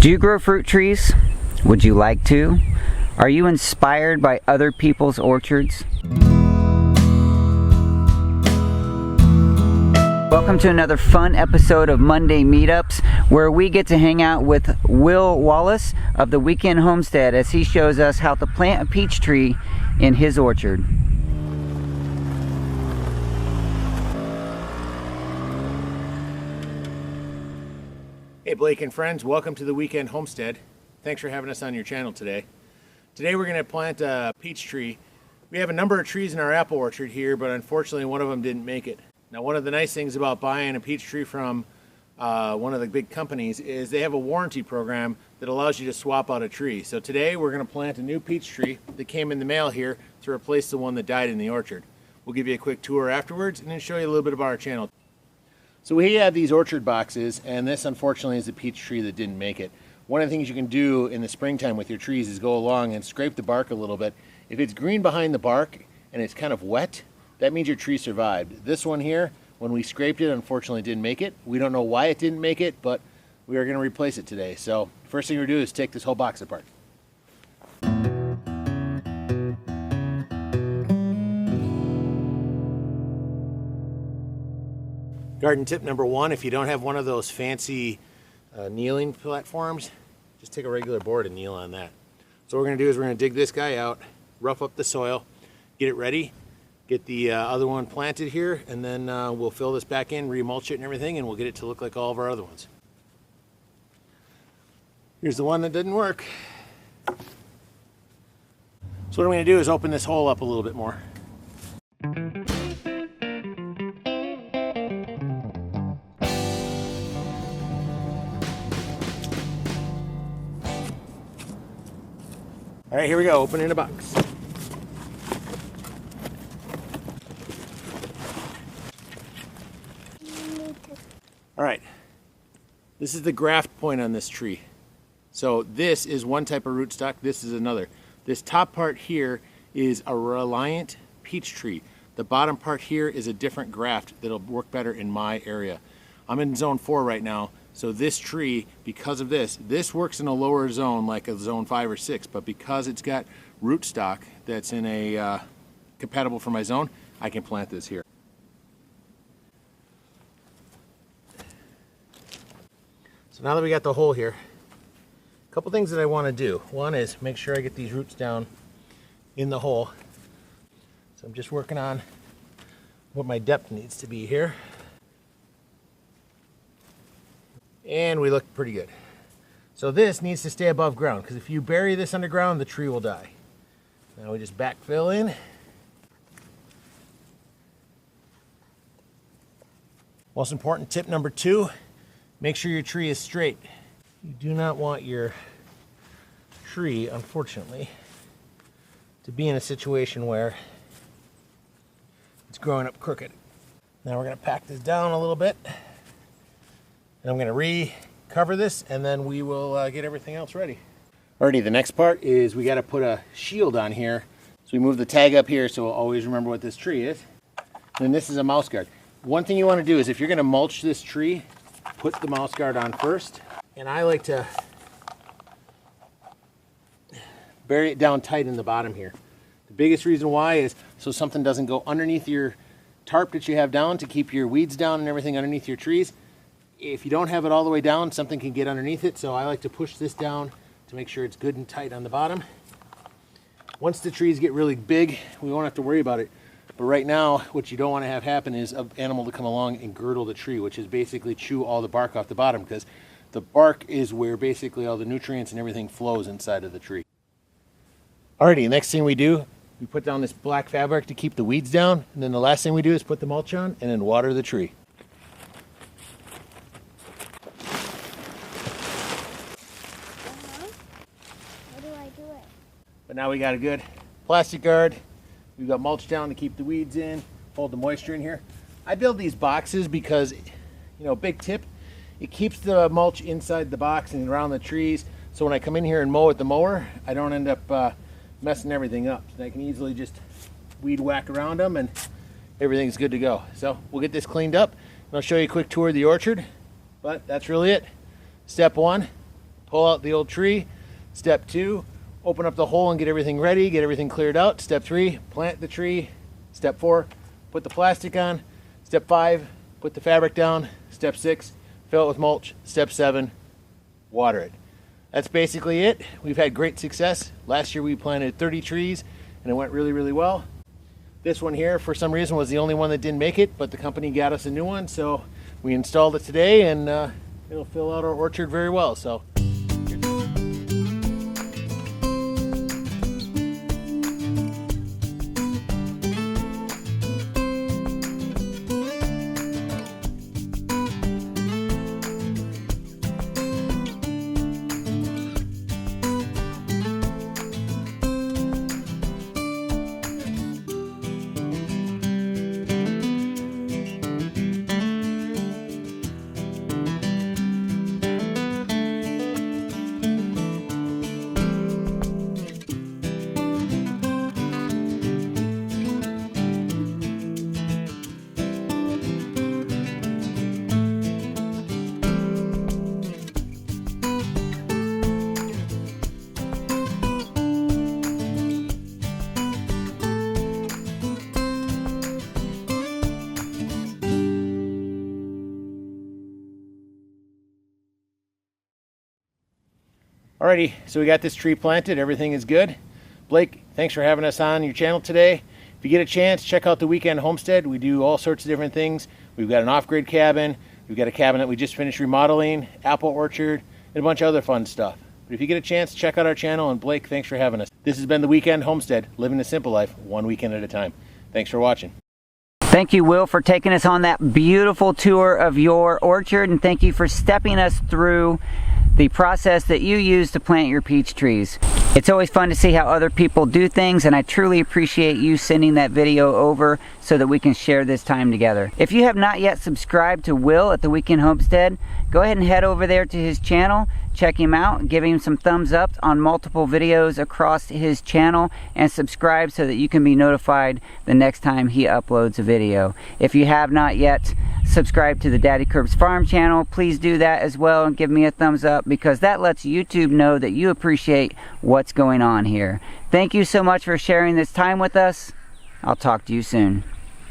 Do you grow fruit trees? Would you like to? Are you inspired by other people's orchards? Welcome to another fun episode of Monday Meetups, where we get to hang out with Will Wallace of the Weekend Homestead as he shows us how to plant a peach tree in his orchard. Hey Blake and friends, welcome to the Weekend Homestead. Thanks for having us on your channel today. Today we're going to plant a peach tree. We have a number of trees in our apple orchard here, but unfortunately one of them didn't make it. Now, one of the nice things about buying a peach tree from one of the big companies is they have a warranty program that allows you to swap out a tree. So today we're going to plant a new peach tree that came in the mail here to replace the one that died in the orchard. We'll give you a quick tour afterwards and then show you a little bit about our channel. So we have these orchard boxes, and this unfortunately is the peach tree that didn't make it. One of the things you can do in the springtime with your trees is go along and scrape the bark a little bit. If it's green behind the bark and it's kind of wet, that means your tree survived. This one here, when we scraped it, unfortunately didn't make it. We don't know why it didn't make it, but we are going to replace it today. So first thing we're going to do is take this whole box apart. Garden tip number one, if you don't have one of those fancy kneeling platforms, just take a regular board and kneel on that. So what we're going to do is we're going to dig this guy out, rough up the soil, get it ready, get the other one planted here, and then we'll fill this back in, remulch it and everything, and we'll get it to look like all of our other ones. Here's the one that didn't work. So what I'm going to do is open this hole up a little bit more. All right, here we go, open in a box. All right, this is the graft point on this tree. So this is one type of rootstock, this is another. This top part here is a Reliant peach tree. The bottom part here is a different graft that'll work better in my area. I'm in zone 4 right now. So this tree, because of this works in a lower zone like a zone 5 or 6, but because it's got rootstock that's in a compatible for my zone, I can plant this here. So now that we got the hole here, a couple things that I want to do. One is make sure I get these roots down in the hole. So I'm just working on what my depth needs to be here. And we look pretty good. So this needs to stay above ground, because if you bury this underground, the tree will die. Now we just backfill in. Most important tip number 2, make sure your tree is straight. You do not want your tree, unfortunately, to be in a situation where it's growing up crooked. Now we're going to pack this down a little bit. And I'm going to recover this, and then we will get everything else ready. Alrighty, the next part is we got to put a shield on here. So we move the tag up here so we'll always remember what this tree is. And then this is a mouse guard. One thing you want to do is if you're going to mulch this tree, put the mouse guard on first. And I like to bury it down tight in the bottom here. The biggest reason why is so something doesn't go underneath your tarp that you have down to keep your weeds down and everything underneath your trees. If you don't have it all the way down, something can get underneath it, so I like to push this down to make sure it's good and tight on the bottom. Once the trees get really big, we won't have to worry about it. But right now, what you don't want to have happen is an animal to come along and girdle the tree, which is basically chew all the bark off the bottom, because the bark is where basically all the nutrients and everything flows inside of the tree. Alrighty, next thing we do, we put down this black fabric to keep the weeds down, and then the last thing we do is put the mulch on and then water the tree. But now we got a good plastic guard. We've got mulch down to keep the weeds in, hold the moisture in here. I build these boxes because, big tip, it keeps the mulch inside the box and around the trees. So when I come in here and mow with the mower, I don't end up messing everything up. So I can easily just weed whack around them and everything's good to go. So we'll get this cleaned up and I'll show you a quick tour of the orchard. But that's really it. Step 1, pull out the old tree. Step 2, open up the hole and get everything ready, get everything cleared out. Step 3, plant the tree. Step 4, put the plastic on. Step 5, put the fabric down. Step 6, fill it with mulch. Step 7, water it. That's basically it. We've had great success. Last year we planted 30 trees and it went really, really well. This one here, for some reason, was the only one that didn't make it, but the company got us a new one, so we installed it today, and it'll fill out our orchard very well. So. Alrighty, so we got this tree planted, everything is good. Blake, thanks for having us on your channel today. If you get a chance, check out the Weekend Homestead. We do all sorts of different things. We've got an off-grid cabin, we've got a cabin that we just finished remodeling, apple orchard, and a bunch of other fun stuff. But if you get a chance, check out our channel, and Blake, thanks for having us. This has been the Weekend Homestead, living a simple life, one weekend at a time. Thanks for watching. Thank you, Will, for taking us on that beautiful tour of your orchard, and thank you for stepping us through the process that you use to plant your peach trees. It's always fun to see how other people do things, and I truly appreciate you sending that video over so that we can share this time together. If you have not yet subscribed to Will at the Weekend Homestead, go ahead and head over there to his channel, check him out, give him some thumbs up on multiple videos across his channel, and subscribe so that you can be notified the next time he uploads a video. If you have not yet subscribed to the Daddykirbs Farm channel, please do that as well and give me a thumbs up, because that lets YouTube know that you appreciate what's going on here. Thank you so much for sharing this time with us. I'll talk to you soon.